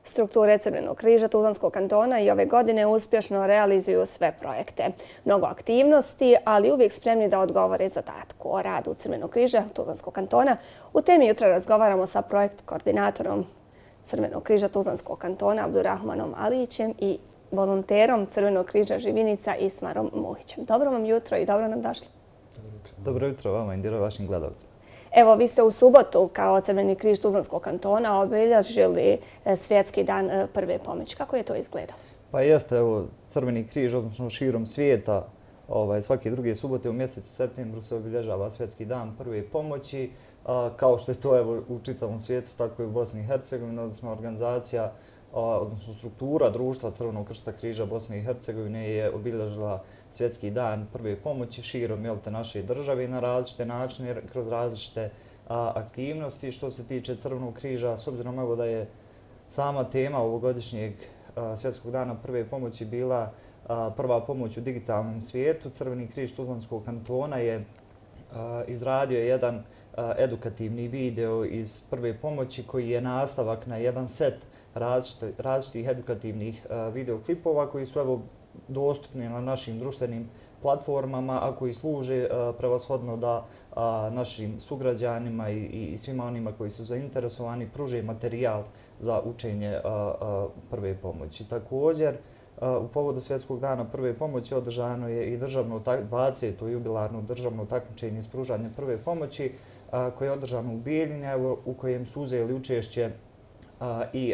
Strukture Crvenog križa Tuzlanskog kantona i ove godine uspješno realizuju sve projekte. Mnogo aktivnosti, ali uvijek spremni da odgovore zadatku. O radu Crvenog križa Tuzlanskog kantona u temi jutra razgovaramo sa projekt koordinatorom Crvenog križa Tuzlanskog kantona Abdurrahmanom Alićem i volonterom Crvenog križa Živinica Ismarom Muhićem. Dobro vam jutro i dobro nam došli. Dobro jutro vama i vašim gledalcima. Evo, vi ste u subotu kao Crveni križ Tuzlanskog kantona obilježili Svjetski dan prve pomoći. Kako je to izgledalo? Pa jeste, evo, Crveni križ, odnosno širom svijeta, svake druge subote u mjesecu septembru se obilježava Svjetski dan prve pomoći. Kao što je to evo, u čitavom svijetu, tako i u Bosni i Hercegovini, odnosno organizacija, odnosno struktura društva Crvenog krsta križa Bosne i Hercegovine je obilježila Svjetski dan prve pomoći širom naše države na različite načine, kroz različite aktivnosti. Što se tiče Crvenog križa, s obzirom evo da je sama tema ovogodišnjeg Svjetskog dana prve pomoći bila prva pomoć u digitalnom svijetu, Crveni križ Tuzlanskog kantona je izradio jedan edukativni video iz prve pomoći koji je nastavak na jedan set različitih edukativnih videoklipova koji su evo dostupni na našim društvenim platformama, a koji služe prevashodno da našim sugrađanima i svima onima koji su zainteresovani pruže materijal za učenje prve pomoći. Također, u povodu Svjetskog dana prve pomoći održano je i 20. jubilarno državno takmičenje iz pružanja prve pomoći koje je održano u Bijeljini, u kojem su uzeli učešće i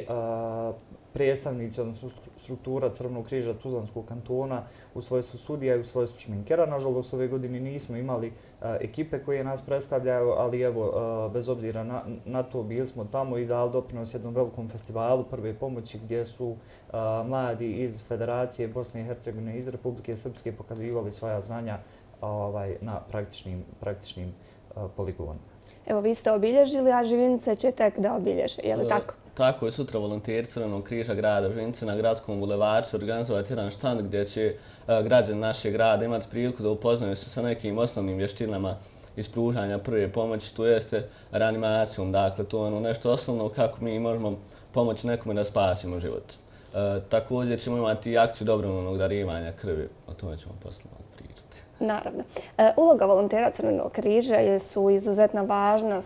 predstavnici, odnosno struktura Crvenog križa Tuzlanskog kantona u svojstvu sudija i u svojstvu šminkera. Nažalost, ove godine nismo imali ekipe koje nas predstavljaju, ali evo, bez obzira na to bili smo tamo i dali doprinos jednom velikom festivalu prve pomoći gdje su mladi iz Federacije Bosne i Hercegovine, iz Republike Srpske pokazivali svoja znanja na praktičnim poligonima. Evo, vi ste obilježili, a Živinica će tek da obilježe, je li tako? Tako je, sutra volonteri Crvenog križa grada Živinice na gradskom bulevaru će organizovati jedan štand gdje će građani našeg grada imati priliku da upoznaju se sa nekim osnovnim vještinama iz pružanja prve pomoći, to jeste reanimacijom. Dakle, to je ono nešto osnovno kako mi možemo pomoći nekome da spasimo život. Također ćemo imati akciju dobrovoljnog darivanja krvi, o tome ćemo poslije pričati. Naravno. Uloga volontera Crvenog križa su izuzetno važna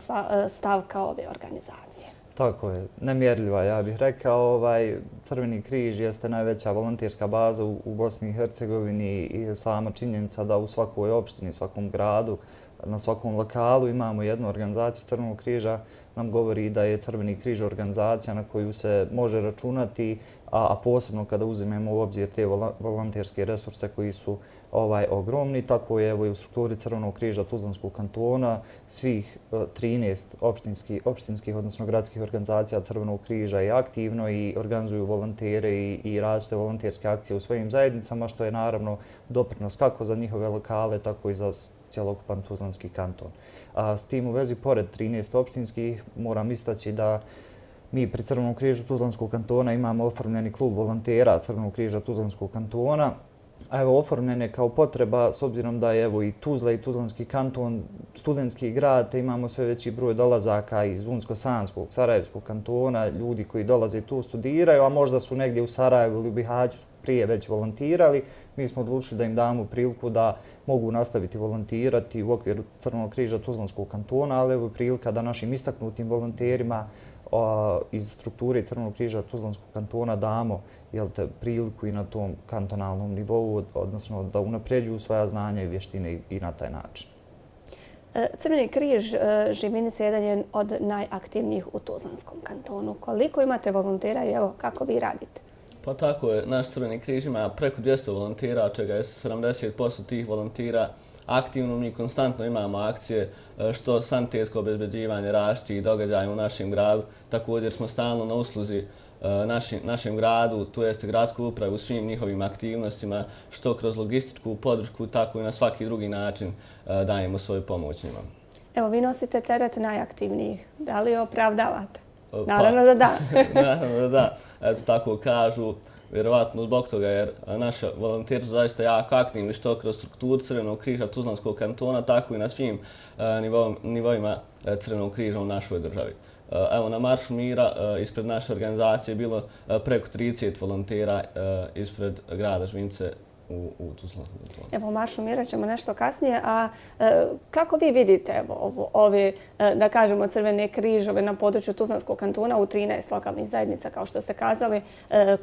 stavka ove organizacije. Tako je, nemjerljiva, ja bih rekao. Crveni križ jeste najveća volonterska baza u Bosni i Hercegovini i sama činjenica da u svakoj opštini, svakom gradu, na svakom lokalu imamo jednu organizaciju Crvenog križa nam govori da je Crveni križ organizacija na koju se može računati, a posebno kada uzmemo u obzir te volonterske resurse koji su ogromni. Tako je evo i u strukturi Crvenog križa Tuzlanskog kantona svih 13 opštinskih, odnosno gradskih organizacija Crvenog križa je aktivno i organizuju volontere i različite volonterske akcije u svojim zajednicama, što je naravno doprinos kako za njihove lokale, tako i za cjelokupan Tuzlanski kanton. S tim u vezi, pored 13 opštinskih, moram istaći da mi pri Crvenom križu Tuzlanskog kantona imamo oformljeni klub volontera Crvenog križa Tuzlanskog kantona. A evo, oformljen je kao potreba, s obzirom da je evo i Tuzla i Tuzlanski kanton studentski grad, te imamo sve veći broj dolazaka iz Unsko-Sanskog, Sarajevskog kantona, ljudi koji dolaze tu studiraju, a možda su negdje u Sarajevu ili u Bihaću prije već volontirali. Mi smo odlučili da im damo priliku da mogu nastaviti volontirati u okviru Crvenog križa Tuzlanskog kantona, ali evo prilika da našim istaknutim volonterima iz strukture Crvenog križa Tuzlanskog kantona damo priliku i na tom kantonalnom nivou, odnosno da unapređuju svoja znanja i vještine i na taj način. Crveni križ Živinice jedan je od najaktivnijih u Tuzlanskom kantonu. Koliko imate volontera i evo kako vi radite? Pa tako je, naš Crveni križ ima preko 200 volontera, od čega je 70% tih volontera aktivno. Mi konstantno imamo akcije što sanitetsko obezbeđivanje različitih događaja u našem gradu. Također smo stalno na usluzi našem gradu, to jeste gradsku upravu u svim njihovim aktivnostima, što kroz logističku podršku, tako i na svaki drugi način dajemo svoju pomoć njima. Evo, vi nosite teret najaktivnijih. Da li opravdavate? Naravno da da. Naravno da da. Eto, tako kažu. Vjerovatno zbog toga jer naši volonteri su zaista jako aktivni što kroz strukturu Crvenog križa Tuzlanskog kantona, tako i na svim nivoima Crvenog križa u našoj državi. Evo, na Maršu mira ispred naše organizacije je bilo preko 30 volontera ispred grada Živinice u Tuzlanskom kantonu. Evo, Maršu mira ćemo nešto kasnije. A kako vi vidite ove, da kažemo, crvene križove na području Tuzlanskog kantona u 13 lokalnih zajednica, kao što ste kazali,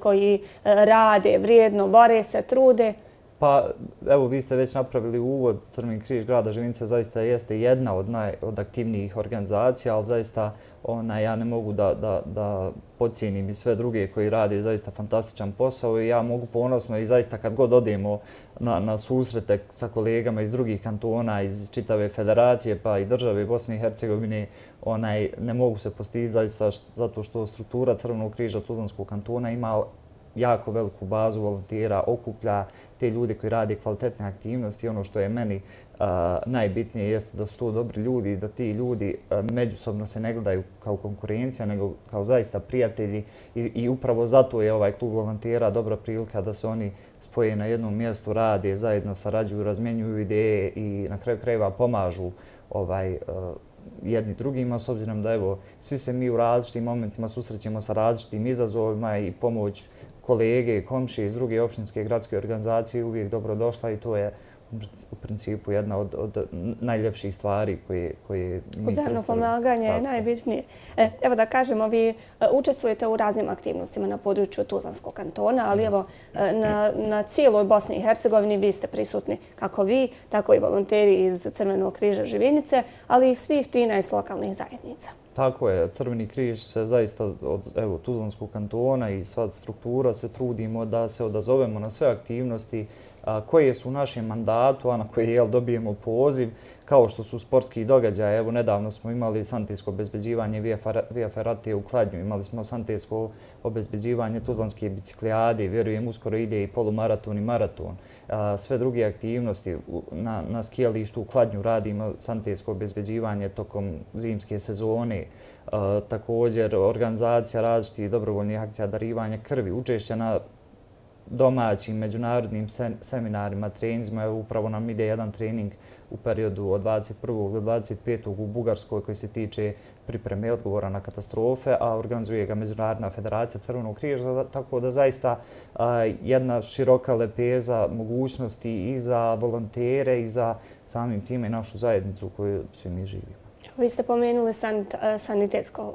koji rade vrijedno, bore se, trude? Pa, evo, vi ste već napravili uvod. Crveni križ grada Živinice zaista jeste jedna od aktivnijih organizacija, ali zaista ja ne mogu da podcijenim i sve druge koji rade zaista fantastičan posao i ja mogu ponosno i zaista kad god odemo na susrete sa kolegama iz drugih kantona, iz čitave federacije pa i države Bosne i Hercegovine, ne mogu se postiditi zaista zato što struktura Crvenog križa Tuzlanskog kantona ima jako veliku bazu volontera, okuplja te ljude koji rade kvalitetne aktivnosti. Ono što je meni najbitnije jeste da su to dobri ljudi i da ti ljudi međusobno se ne gledaju kao konkurencija, nego kao zaista prijatelji i upravo zato je ovaj klub volontera dobra prilika da se oni spoje na jednom mjestu, rade, zajedno sarađuju, razmjenjuju ideje i na kraju krajeva pomažu jedni drugima, s obzirom da evo, svi se mi u različitim momentima susrećemo sa različitim izazovima i pomoć kolege i komšije iz druge opštinske i gradske organizacije uvijek dobro došla i to je u principu jedna od najljepših stvari koje mi uzajamno pomaganje je najbitnije. Evo da kažemo, vi učestvujete u raznim aktivnostima na području Tuzlanskog kantona, ali evo na cijeloj Bosni i Hercegovini vi ste prisutni kako vi, tako i volonteri iz Crvenog križa Živinice, ali i svih 13 lokalnih zajednica. Tako je, Crveni križ se zaista od Tuzlanskog kantona i sva struktura se trudimo da se odazovemo na sve aktivnosti koje su u našem mandatu, a na koje dobijemo poziv, kao što su sportski događaje. Evo, nedavno smo imali sanitetsko obezbeđivanje Via Ferrate u Kladnju, imali smo sanitetsko obezbeđivanje Tuzlanske biciklijade, vjerujem uskoro ide i polumaraton i maraton. Sve druge aktivnosti na skijalištu u Kladnju radimo sanitetsko obezbeđivanje tokom zimske sezone. Također, organizacija različitih dobrovoljnih akcija darivanja krvi, učešće na domaćim međunarodnim seminarima, treninzima. Upravo nam ide jedan trening u periodu od 21. do 25. u Bugarskoj koji se tiče pripreme odgovora na katastrofe, a organizuje ga Međunarodna federacija Crvenog križa, tako da zaista jedna široka lepeza mogućnosti i za volontere i za samim time našu zajednicu u kojoj svi mi živimo. Vi ste pomenuli sanitetsko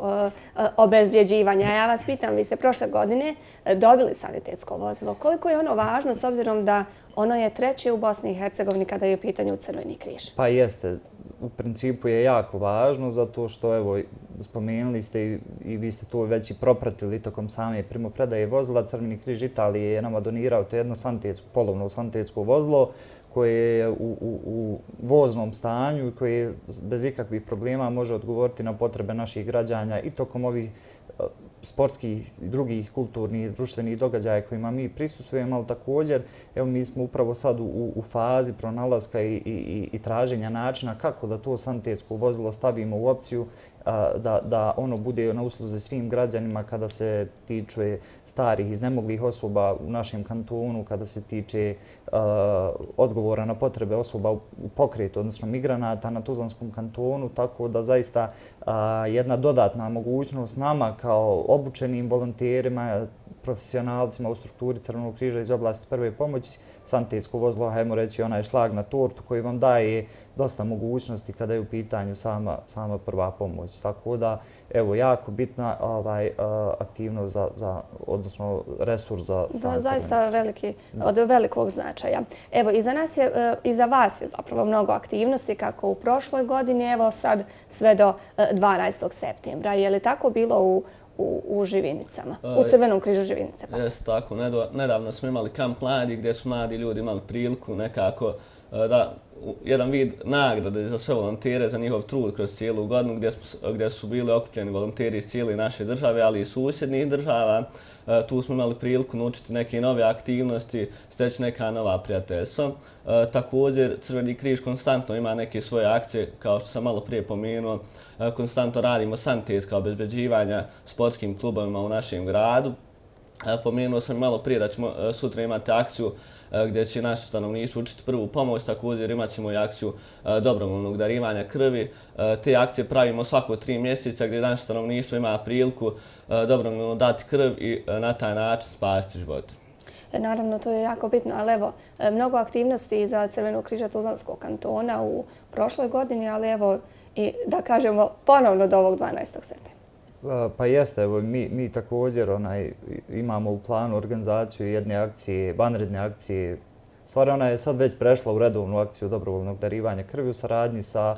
obezbjeđivanje. Ja vas pitam, vi ste prošle godine dobili sanitetsko vozilo. Koliko je ono važno s obzirom da ono je treće u Bosni i Hercegovini kada je u pitanju Crveni križ? Pa jeste. U principu je jako važno zato što, evo, spomenuli ste i vi ste to već i propratili tokom same primopredaje vozila. Crveni križ Italije je nama donirao to jedno polovno sanitetsko vozilo koje je u voznom stanju i koje bez ikakvih problema može odgovoriti na potrebe naših građana i tokom ovih sportskih i drugih kulturnih i društvenih događaja kojima mi prisustvujemo, ali također evo mi smo upravo sad u fazi pronalaska i traženja načina kako da to sanitetsko vozilo stavimo u opciju da ono bude na usluzi svim građanima kada se tiče starih iznemoglih osoba u našem kantonu, kada se tiče odgovora na potrebe osoba u pokretu, odnosno migranata na Tuzlanskom kantonu, tako da zaista jedna dodatna mogućnost nama kao obučenim volonterima, profesionalcima u strukturi Crvenog križa iz oblasti prve pomoći, sanitetsko vozilo, hajmo reći, onaj šlag na tortu koji vam daje dosta mogućnosti kada je u pitanju sama prva pomoć. Tako da, evo, jako bitna aktivnost odnosno resurs za zaista od velikog značaja. Evo, iza vas je zapravo mnogo aktivnosti kako u prošloj godini, evo sad sve do 12. septembra. Je li tako bilo u Živinicama, u Crvenom križu Živinice? Jeste tako. Nedavno smo imali kamp mladi gdje su mladi ljudi imali priliku nekako da jedan vid nagrade za sve volontere, za njihov trud kroz cijelu godinu gdje su bili okupljeni volonteri iz cijele naše države, ali i susjednih država. Tu smo imali priliku naučiti neke nove aktivnosti, steći neka nova prijateljstva. Također, Crveni križ konstantno ima neke svoje akcije, kao što sam malo prije pomenuo. Konstantno radimo sanitetska obezbeđivanja sportskim klubovima u našem gradu. Pomenuo sam malo prije da ćemo sutra imati akciju gdje će naše stanovništvo učiti prvu pomoć, također imat ćemo i akciju dobrovoljnog darivanja krvi. Te akcije pravimo svako 3 mjeseca gdje naše stanovništvo ima priliku dobrovoljno dati krv i na taj način spasiti živote. Naravno, to je jako bitno, ali evo, mnogo aktivnosti za Crvenog križa Tuzlanskog kantona u prošloj godini, ali evo, i da kažemo ponovno do ovog 12. septembra. Pa jeste, evo, mi također imamo u planu organizaciju jedne akcije, vanredne akcije. Stvar, ona je sad već prešla u redovnu akciju dobrovoljnog darivanja krvi u saradnji sa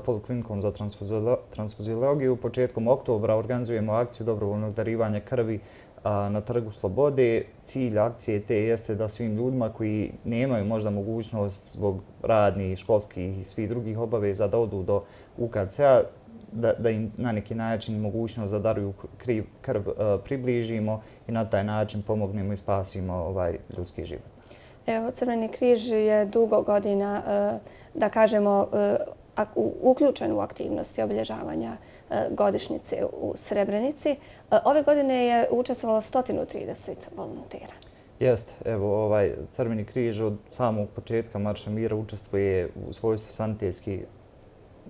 Poliklinikom za transfuziologiju. Početkom oktobra organizujemo akciju dobrovoljnog darivanja krvi na Trgu Slobode. Cilj akcije te jeste da svim ljudima koji nemaju možda mogućnost zbog radnih, školskih i svih drugih obaveza da odu do UKC-a, da im na neki način mogućnost da daruju krv približimo i na taj način pomognemo i spasimo ljudski život. Evo, Crveni križ je dugo godina, da kažemo, uključen u aktivnosti obilježavanja godišnjice u Srebrenici. Ove godine je učestvovalo 130 volontera. Jeste, evo, Crveni križ od samog početka Marša mira učestvuje u svojstvu sanitetske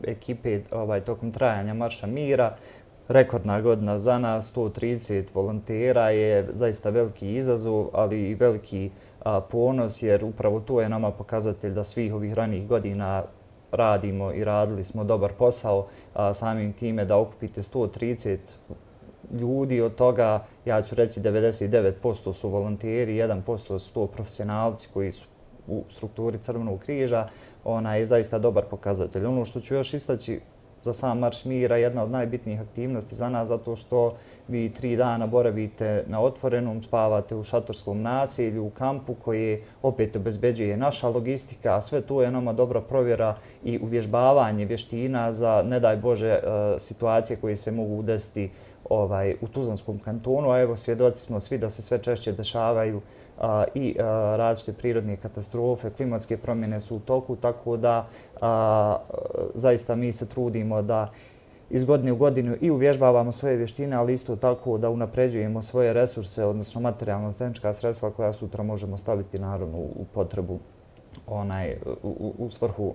ekipe tokom trajanja Marša mira. Rekordna godina za nas, 130 volontera je zaista veliki izazov, ali i veliki ponos, jer upravo to je nama pokazatelj da svih ovih ranijih godina radimo i radili smo dobar posao, samim time da okupite 130 ljudi, od toga ja ću reći 99% su volonteri, 1% su to profesionalci koji su u strukturi Crvenog križa. Ona je zaista dobar pokazatelj. Ono što ću još istaći za sam Marš mira, jedna od najbitnijih aktivnosti za nas, zato što vi 3 dana boravite na otvorenom, spavate u šatorskom naselju, u kampu koje opet obezbeđuje naša logistika, a sve to je nama dobra provjera i uvježbavanje vještina za, ne daj Bože, situacije koje se mogu desiti u Tuzlanskom kantonu, a evo svjedoci smo svi da se sve češće dešavaju i različite prirodne katastrofe, klimatske promjene su u toku, tako da zaista mi se trudimo da iz godine u godinu i uvježbavamo svoje vještine, ali isto tako da unapređujemo svoje resurse, odnosno materijalno-tehnička sredstva koja sutra možemo staviti naravno u potrebu u svrhu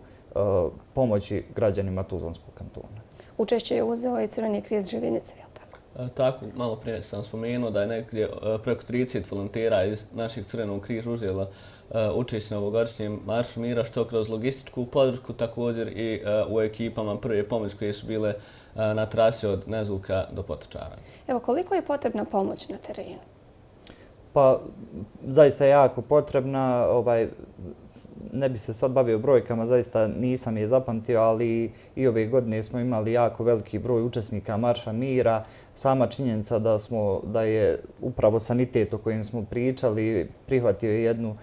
pomoći građanima Tuzlanskog kantona. Učešće je uzeo i Crveni križ Živinice, je li tako? Tako, malo prije sam spomenuo da je negdje preko 30 volontera iz našeg Crvenog križa uzelo učešće na ovogodišnjem Maršu mira, što kroz logističku podršku, također i u ekipama prve pomoći koje su bile na trasi od Nezuka do Potočara. Evo, koliko je potrebna pomoć na terenu? Pa, zaista je jako potrebna. Ne bi se sad bavio brojkama, zaista nisam je zapamtio, ali i ove godine smo imali jako veliki broj učesnika Marša mira. Sama činjenica da je upravo sanitet o kojem smo pričali prihvatio jednu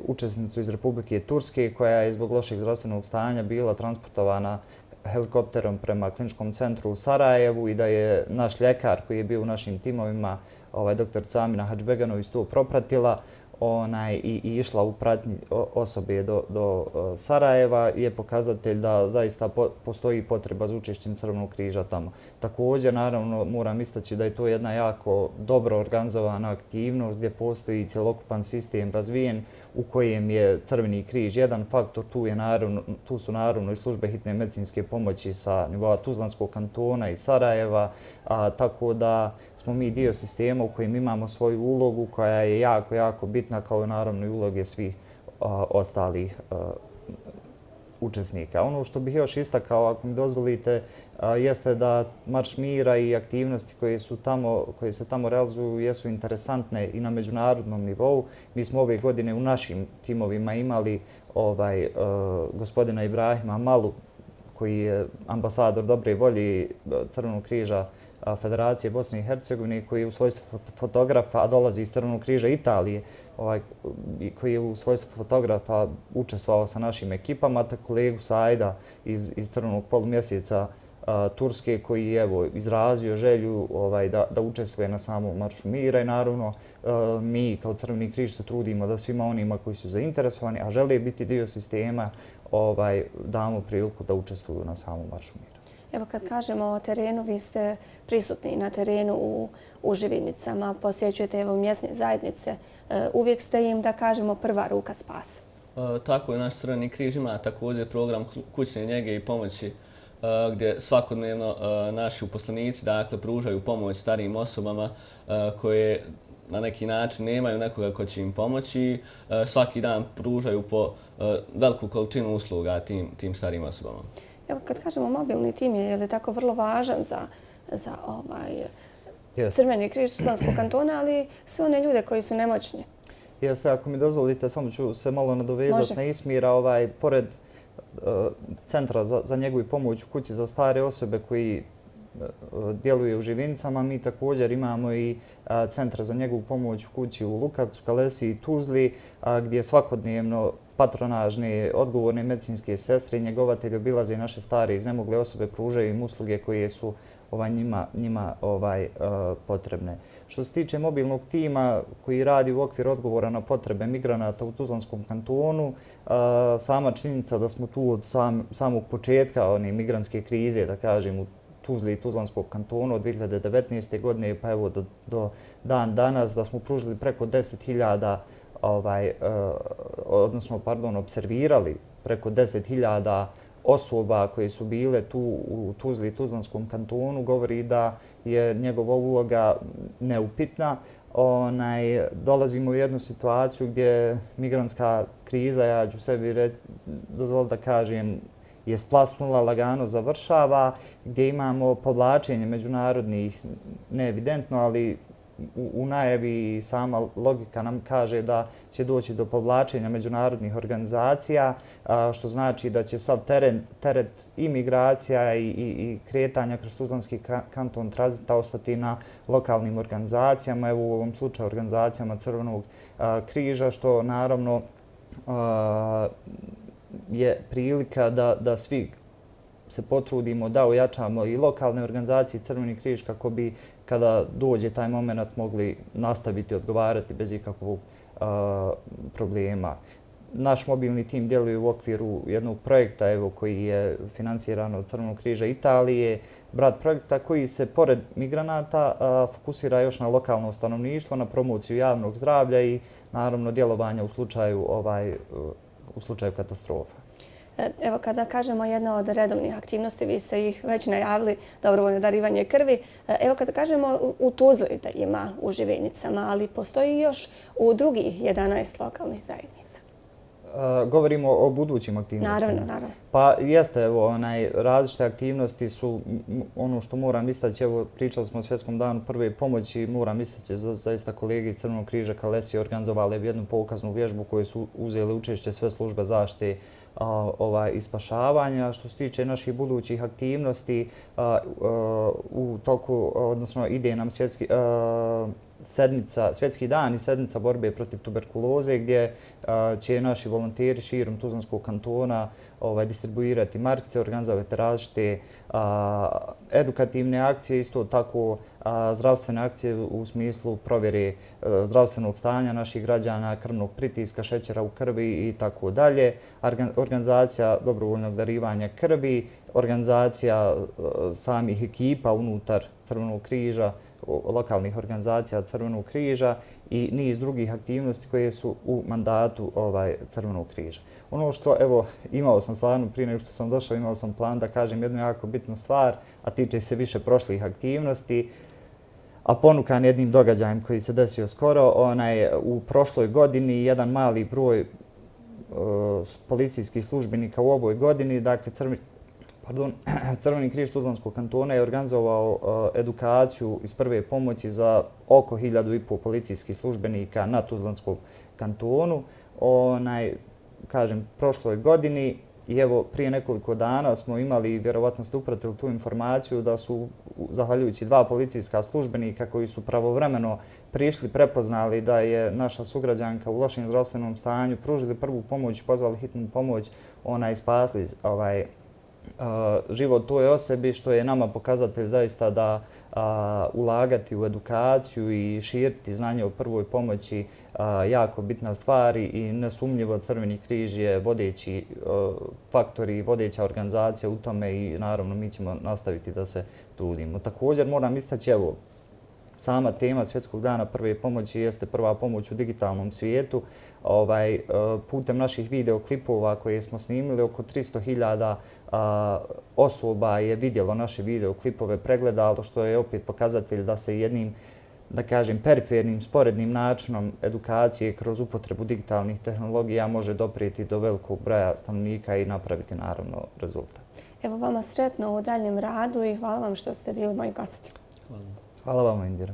učesnicu iz Republike Turske koja je zbog lošeg zdravstvenog stanja bila transportovana helikopterom prema kliničkom centru u Sarajevu i da je naš ljekar koji je bio u našim timovima, dr. Amina Hadžbeganović, to propratila i išla u pratnji osobe do Sarajeva, je pokazatelj da zaista postoji potreba za učešćem Crvenog križa tamo. Također, naravno, moram istaći da je to jedna jako dobro organizovana aktivnost gdje postoji cjelokupan sistem razvijen u kojem je Crveni križ jedan faktor. Tu su naravno i službe hitne medicinske pomoći sa nivoa Tuzlanskog kantona i Sarajeva, tako da smo mi dio sistema u kojem imamo svoju ulogu koja je jako, jako bitna, kao naravno i uloge svih ostalih učesnika. Ono što bih još istakao, ako mi dozvolite, jeste da Marš mira i aktivnosti koje se tamo realizuju jesu interesantne i na međunarodnom nivou. Mi smo ove godine u našim timovima imali gospodina Ibrahima Malu, koji je ambasador dobre volje Crvenog križa Federacije Bosne i Hercegovine, koji je u svojstvu fotografa, a dolazi iz Crvenog križa Italije, koji je u svojstvu fotografa učestvovao sa našim ekipama, te kolegu Sajda iz Crvenog polumjeseca Turske, koji je izrazio želju da učestvuje na samom Maršu mira i naravno mi kao Crveni križ se trudimo da svima onima koji su zainteresovani, a žele biti dio sistema, damo priliku da učestvuju na samom Maršu mira. Evo kad kažemo o terenu, vi ste prisutni na terenu u Živinicama, posjećujete evo mjesne zajednice. Uvijek ste im, da kažemo, prva ruka spasa. Tako je, naš Crveni križ ima također program kućne njege i pomoći gdje svakodnevno naši uposlenici pružaju pomoć starijim osobama koje na neki način nemaju nekoga ko će im pomoći. Svaki dan pružaju po veliku količinu usluga tim starijim osobama. Evo kad kažemo mobilni tim, je li tako vrlo važan za Crveni križ Tuzlanskog kantona, ali sve one ljude koji su nemoćni? Jeste, ako mi dozvolite, samo ću se malo nadovezati na Ismira. Pored Centra za njegu i pomoć u kući za stare osobe koji djeluje u Živinicama, mi također imamo i Centar za njegu i pomoć u kući u Lukavcu, Kalesi i Tuzli, gdje svakodnevno patronažne, odgovorne medicinske sestre i njegovatelji obilaze naše stare i iznemogle osobe, pružaju im usluge koje su njima potrebne. Što se tiče mobilnog tima koji radi u okviru odgovora na potrebe migranata u Tuzlanskom kantonu, sama činjenica da smo tu od samog početka migrantske krize, da kažem, u Tuzli i Tuzlanskom kantonu od 2019. godine pa evo do dan danas, da smo pružili preko 10.000 observirali preko 10.000 osoba koje su bile tu u Tuzli i Tuzlanskom kantonu, govori da je njegova uloga neupitna. Dolazimo u jednu situaciju gdje migrantska kriza, ja ću sebi dozvoliti da kažem, je splasnula, lagano završava, gdje imamo povlačenje međunarodnih, ne evidentno, ali u najavi sama logika nam kaže da će doći do povlačenja međunarodnih organizacija, što znači da će sav teret i migracija i kretanja kroz Tuzlanski kanton tranzita ostati na lokalnim organizacijama, evo u ovom slučaju organizacijama Crvenog križa, što naravno je prilika da svi se potrudimo da ojačamo i lokalne organizacije Crveni križ kako bi kada dođe taj moment mogli nastaviti odgovarati bez ikakvog problema. Naš mobilni tim djeluje u okviru jednog projekta koji je financiran od Crvenog križa Italije, brat projekta koji se pored migranata fokusira još na lokalno stanovništvo, na promociju javnog zdravlja i naravno djelovanja u slučaju katastrofa. Evo kada kažemo jedna od redovnih aktivnosti, vi ste ih već najavili, dobrovoljno darivanje krvi. Evo kada kažemo u Tuzli da ima u Živinicama, ali postoji još u drugih 11 lokalnih zajednica. Govorimo o budućim aktivnostima. Naravno. Pa jeste, različite aktivnosti su ono što moram istaći. Evo, pričali smo o Svjetskom danu prve pomoći, moram istaći zaista kolege iz Crvenog križa Kalesi organizovali jednu pokaznu vježbu koju su uzeli učešće sve službe zaštite i spašavanja. Što se tiče naših budućih aktivnosti, u toku, odnosno ide nam Svjetski dan i sedmica borbe protiv tuberkuloze gdje će naši volonteri širom Tuzlanskog kantona distribuirati markice, organizovati različite edukativne akcije, isto tako zdravstvene akcije u smislu provjere zdravstvenog stanja naših građana, krvnog pritiska, šećera u krvi i tako dalje. Organizacija dobrovoljnog darivanja krvi, organizacija samih ekipa unutar Crvenog križa, lokalnih organizacija Crvenog križa i niz drugih aktivnosti koje su u mandatu Crvenog križa. Ono što, evo, imao sam stvarno, prije nego što sam došao, imao sam plan da kažem jednu jako bitnu stvar, a tiče se više prošlih aktivnosti, a ponukan jednim događajem koji se desio skoro. U prošloj godini jedan mali broj policijskih službenika u ovoj godini, dakle Crveni križ Tuzlanskog kantona je organizovao edukaciju iz prve pomoći za oko 1.500 policijskih službenika na Tuzlanskom kantonu. Kažem, prošloj godini i evo prije nekoliko dana smo imali, vjerovatno ste upratili tu informaciju, da su, zahvaljujući 2 policijska službenika koji su pravovremeno prišli, prepoznali da je naša sugrađanka u lošem zdravstvenom stanju, pružili prvu pomoć, pozvali hitnu pomoć, spasli život toj osobi, što je nama pokazatelj zaista da ulagati u edukaciju i širiti znanje o prvoj pomoći jako bitna stvar i nesumnjivo Crveni križ je vodeći faktor i vodeća organizacija u tome i naravno mi ćemo nastaviti da se trudimo. Također moram istaći, evo, sama tema Svjetskog dana prve pomoći jeste prva pomoć u digitalnom svijetu. Putem naših videoklipova koje smo snimili, oko 300.000 osoba je vidjelo naše videoklipove, pregledalo, što je opet pokazatelj da se jednim, da kažem, perifernim, sporednim načinom edukacije kroz upotrebu digitalnih tehnologija može doprijeti do velikog broja stanovnika i napraviti naravno rezultat. Evo vama sretno u daljem radu i hvala vam što ste bili moji gosti. Hvala vam, Indira.